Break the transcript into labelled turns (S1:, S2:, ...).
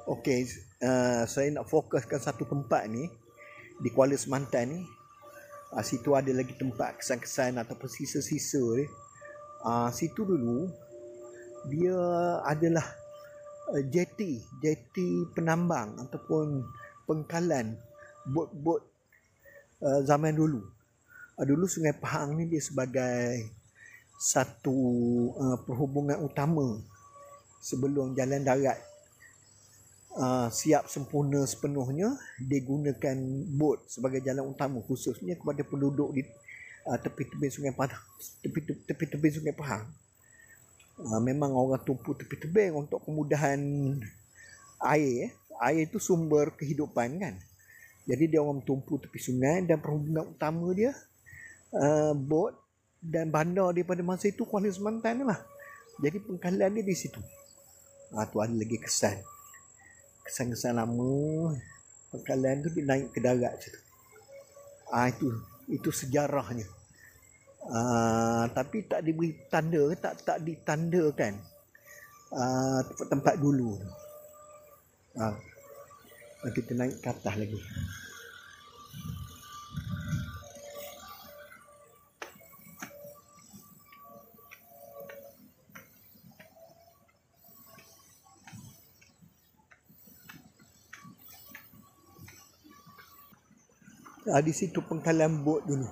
S1: Okey, saya nak fokuskan satu tempat ni di Kuala Semantan ni. Situ ada lagi tempat kesan-kesan ataupun sisa-sisa ni. Situ dulu dia adalah jeti penambang ataupun pengkalan bot-bot zaman dulu. Dulu Sungai Pahang ni dia sebagai satu perhubungan utama sebelum jalan darat siap sempurna sepenuhnya. Dia gunakan bot sebagai jalan utama khususnya kepada penduduk di tepi-tepi Sungai Pahang. Tepi-tepi Sungai Pahang. Memang orang tumpu tepi tebing untuk kemudahan air. Air itu sumber kehidupan kan. Jadi dia orang tumpu tepi sungai dan perhubungan utama dia bot dan bandar daripada masa itu Kuala Semantan lah. Jadi pengkalan dia di situ. Tu ada lagi kesan lama. Pengkalan tu dia naik ke darat situ. Itu sejarahnya. Tapi tak diberi tanda, tak ditandakan tempat dulu. Kita naik ke atas lagi. Di situ pengkalan bot dulu.